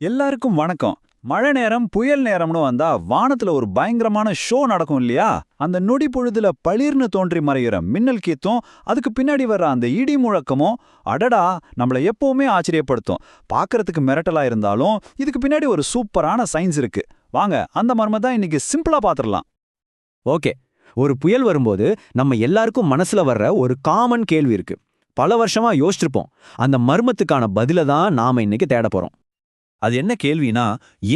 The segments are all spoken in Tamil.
எல்லாருக்கும் வணக்கம். மழை நேரம் புயல் நேரம்னு வந்தா வானத்துல ஒரு பயங்கரமான ஷோ நடக்கும் இல்லையா? அந்த நொடி பொழுதுல பளிர்னு தோன்றி மறைகிற மின்னல் கீத்தும் அதுக்கு பின்னாடி வர்ற அந்த இடி முழக்கமும் அடடா நம்மள எப்பவுமே ஆச்சரியப்படுத்தும். பார்க்கறதுக்கு மிரட்டலா இருந்தாலும் இதுக்கு பின்னாடி ஒரு சூப்பரான சயின்ஸ் இருக்கு. வாங்க அந்த மர்மத்தை தான் இன்னைக்கு சிம்பிளா பாத்துரலாம். ஓகே, ஒரு புயல் வரும்போது நம்ம எல்லாருக்கும் மனசுல வர்ற ஒரு காமன் கேள்வி இருக்கு. பல வருஷமா யோசிச்சிருப்போம். அந்த மர்மத்துக்கான பதில தான் நாம இன்னைக்கு தேட போறோம். அது என்ன கேள்வினா,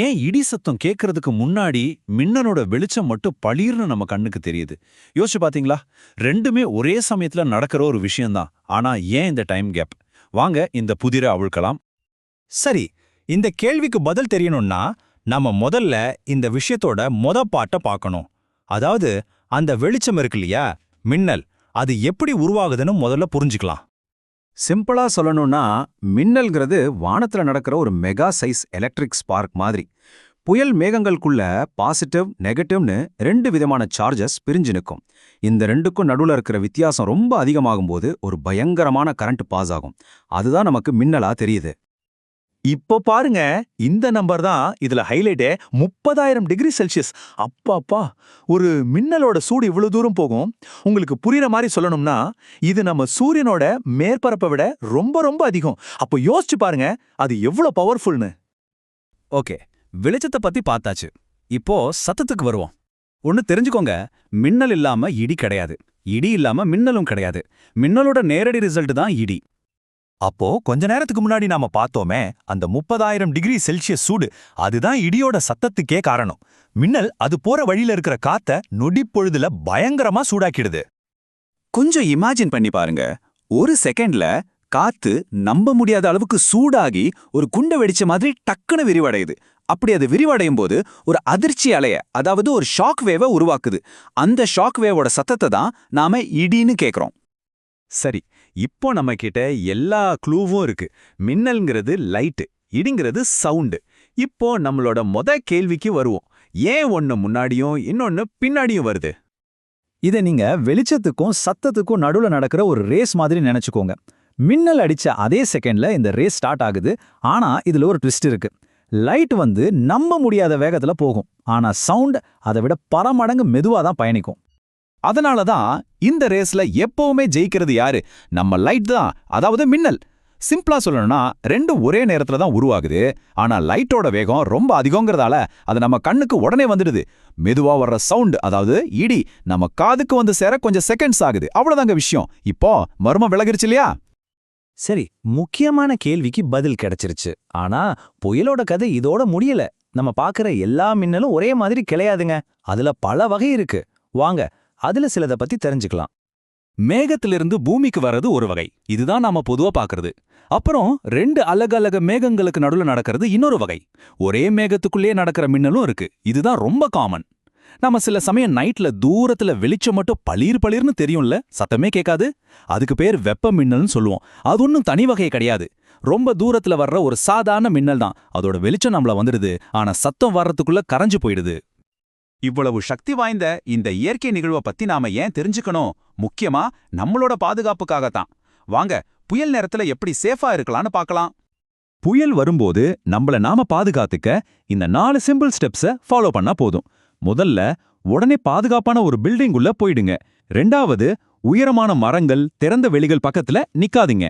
ஏன் இடி சத்தம் கேட்கறதுக்கு முன்னாடி மின்னலோட வெளிச்சம் மட்டும் பளீர்னு நம்ம கண்ணுக்கு தெரியுது? யோசிச்சு பாத்தீங்களா? ரெண்டுமே ஒரே சமயத்துல நடக்கிற ஒரு விஷயம்தான். ஆனா ஏன் இந்த டைம் கேப்? வாங்க இந்த புதிரை அவிழ்க்கலாம். சரி, இந்த கேள்விக்கு பதில் தெரியணும்னா நம்ம முதல்ல இந்த விஷயத்தோட பாட்டை பார்க்கணும். அதாவது அந்த வெளிச்சம் இருக்கு இல்லையா, மின்னல், அது எப்படி உருவாகுதுன்னு முதல்ல புரிஞ்சுக்கலாம். சிம்பிளா சொல்லணும்னா, மின்னல்ங்கிறது வானத்துல நடக்கிற ஒரு மெகா சைஸ் எலக்ட்ரிக் ஸ்பார்க் மாதிரி. புயல் மேகங்களுக்குள்ள பாசிட்டிவ் நெகட்டிவ்னு ரெண்டு விதமான சார்ஜஸ் பிரிஞ்சு நிற்கும். இந்த ரெண்டுக்கும் நடுவுல இருக்கிற வித்தியாசம் ரொம்ப அதிகமாகும்போது ஒரு பயங்கரமான கரண்ட் பாஸ் ஆகும். அதுதான் நமக்கு மின்னலா தெரியுது. இப்போ பாருங்க, இந்த நம்பர் தான் இதுல ஹைலைட்டே. 30,000 டிகிரி செல்சியஸ். அப்பாப்பா, ஒரு மின்னலோட சூடு இவ்வளவு தூரம் போகும். உங்களுக்கு புரியுற மாதிரி சொல்லணும்னா, இது நம்ம சூரியனோட மேற்பரப்பை விட ரொம்ப ரொம்ப அதிகம். அப்போ யோசிச்சு பாருங்க, அது எவ்வளவு பவர்ஃபுல்னு. ஓகே, வெளிச்சத்தை பத்தி பார்த்தாச்சு. இப்போ சத்தத்துக்கு வருவோம். ஒன்னு தெரிஞ்சுக்கோங்க, மின்னல் இல்லாம இடி கிடையாது, இடி இல்லாம மின்னலும் கிடையாது. மின்னலோட நேரடி ரிசல்ட் தான் இடி. அப்போ கொஞ்ச நேரத்துக்கு முன்னாடி நாம பார்த்தோமே, அந்த 30,000 டிகிரி செல்சியஸ் சூடு, அதுதான் இடியோட சத்தத்துக்கே காரணம். மின்னல் அது போற வழியில இருக்கிற காத்த நொடிப்பொழுதுல பயங்கரமா சூடாக்கிடுது. கொஞ்சம் இமேஜின் பண்ணி பாருங்க. ஒரு செகண்ட்ல காத்து நம்ப முடியாத அளவுக்கு சூடாகி ஒரு குண்டை வெடிச்ச மாதிரி டக்குன்னு விரிவடையுது. அப்படி அது விரிவடையும் போது ஒரு அதிர்ச்சி அலைய, அதாவது ஒரு ஷாக் வேவை உருவாக்குது. அந்த ஷாக் வேவோட சத்தத்தை தான் நாம இடின்னு கேக்குறோம். சரி, இப்போ நம்ம கிட்ட எல்லா க்ளூவும் இருக்கு. மின்னல்ங்கிறது லைட்டு, இடிங்கிறது சவுண்டு. இப்போ நம்மளோட கேள்விக்கு வருவோம். ஏன் ஒன்னு முன்னாடியும் இன்னொன்னு பின்னாடியும் வருது? இதை நீங்க வெளிச்சத்துக்கும் சத்தத்துக்கும் நடுவுல நடக்கிற ஒரு ரேஸ் மாதிரி நினைச்சுக்கோங்க. மின்னல் அடிச்ச அதே செகண்ட்ல இந்த ரேஸ் ஸ்டார்ட் ஆகுது. ஆனா இதுல ஒரு ட்விஸ்ட் இருக்கு. லைட் நம்ப முடியாத வேகத்துல போகும். ஆனா சவுண்ட் அதை விட பல மடங்கு மெதுவா தான் பயணிக்கும். அதனால தான் இந்த ரேஸ்ல எப்பவுமே ஜெயிக்கிறது யாரு? நம்ம லைட் தான், அதாவது மின்னல். சிம்பிளா சொல்லணும்னா, ரெண்டும் ஒரே நேரத்துல தான் உருவாகுது. ஆனா லைட்டோட வேகம் ரொம்ப அதிகங்கிறதால அது நம்ம கண்ணுக்கு உடனே வந்துடுது. மெதுவா வர்ற சவுண்ட், அதாவது இடி, நம்ம காதுக்கு வந்து சேர கொஞ்சம் செகண்ட்ஸ் ஆகுது. அவ்வளவுதாங்க விஷயம். இப்போ மர்மம் விலகிருச்சு இல்லையா? சரி, முக்கியமான கேள்விக்கு பதில் கிடைச்சிருச்சு. ஆனா புயலோட கதை இதோட முடியல. நம்ம பார்க்குற எல்லா மின்னலும் ஒரே மாதிரி கிடையாதுங்க. அதுல பல வகை இருக்கு. வாங்க அதுல சிலதை பத்தி தெரிஞ்சுக்கலாம். மேகத்திலிருந்து பூமிக்கு வர்றது ஒரு வகை, இதுதான் நாம பொதுவா பார்க்கறது. அப்புறம் ரெண்டு அலக மேகங்களுக்கு நடுவுல நடக்கிறது இன்னொரு வகை. ஒரே மேகத்துக்குள்ளே நடக்கிற மின்னலும் இருக்கு, இதுதான் ரொம்ப காமன். நம்ம சில சமயம் நைட்ல தூரத்துல வெளிச்சம் மட்டும் பளீர்னு தெரியும்ல, சத்தமே கேட்காது. அதுக்கு பேர் வெப்ப மின்னல்னு சொல்லுவோம். அது ஒன்றும் தனி வகை கிடையாது. ரொம்ப தூரத்துல வர்ற ஒரு சாதாரண மின்னல் தான். அதோட வெளிச்சம் நம்மள வந்துடுது, ஆனா சத்தம் வர்றதுக்குள்ள கரைஞ்சு போயிடுது. இவ்வளவு சக்தி வாய்ந்த இந்த இயற்கை நிகழ்வை பத்தி நாம ஏன் தெரிஞ்சுக்கணும்? முக்கியமா நம்மளோட பாதுகாப்புக்காகத்தான். வாங்க புயல் நேரத்துல எப்படி சேஃபா இருக்கலாம்னு பார்க்கலாம். புயல் வரும்போது நாம பாதுகாத்துக்க இந்த 4 சிம்பிள் ஸ்டெப்ஸை ஃபாலோ பண்ணா போதும். முதல்ல, உடனே பாதுகாப்பான ஒரு பில்டிங் உள்ள போயிடுங்க. 2வது, உயரமான மரங்கள், திறந்த வெளிகள் பக்கத்துல நிக்காதீங்க.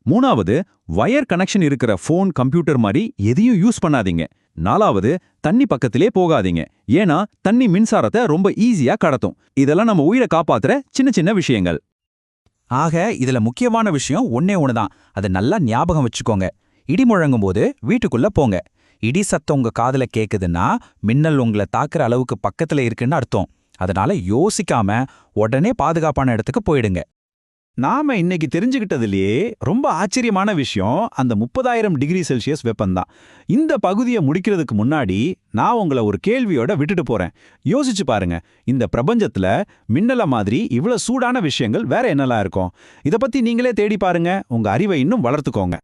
3வது, வயர் கனெக்ஷன் இருக்கிற ஃபோன், கம்ப்யூட்டர் மாதிரி எதையும் யூஸ் பண்ணாதீங்க. 4வது, தண்ணி பக்கத்திலே போகாதீங்க. ஏன்னா தண்ணி மின்சாரத்தை ரொம்ப ஈஸியா கடத்தும். இதெல்லாம் நம்ம உயிரை காப்பாத்துற சின்ன விஷயங்கள். ஆக இதுல முக்கியமான விஷயம் ஒன்னே ஒண்ணுதான். அதை நல்லா ஞாபகம் வச்சுக்கோங்க. இடி முழங்கும் போது வீட்டுக்குள்ள போங்க. இடி சத்தம் உங்க காதுல கேக்குதுன்னா மின்னல் உங்களை தாக்குற அளவுக்கு பக்கத்துல இருக்குன்னு அர்த்தம். அதனால யோசிக்காம உடனே பாதுகாப்பான இடத்துக்கு போயிடுங்க. நாம இன்னைக்கு தெரிஞ்சுக்கிட்டதுலயே ரொம்ப ஆச்சரியமான விஷயம் அந்த 30,000 டிகிரி செல்சியஸ் வெப்பம்தான். இந்த பகுதியை முடிக்கிறதுக்கு முன்னாடி நான் உங்களை ஒரு கேள்வியோட விட்டுட்டு போறேன். யோசிச்சு பாருங்க, இந்த பிரபஞ்சத்துல மின்னல மாதிரி இவ்வளவு சூடான விஷயங்கள் வேற என்னெல்லாம் இருக்கும்? இத பத்தி நீங்களே தேடி பாருங்க. உங்க அறிவை இன்னும் வளர்த்துக்கோங்க.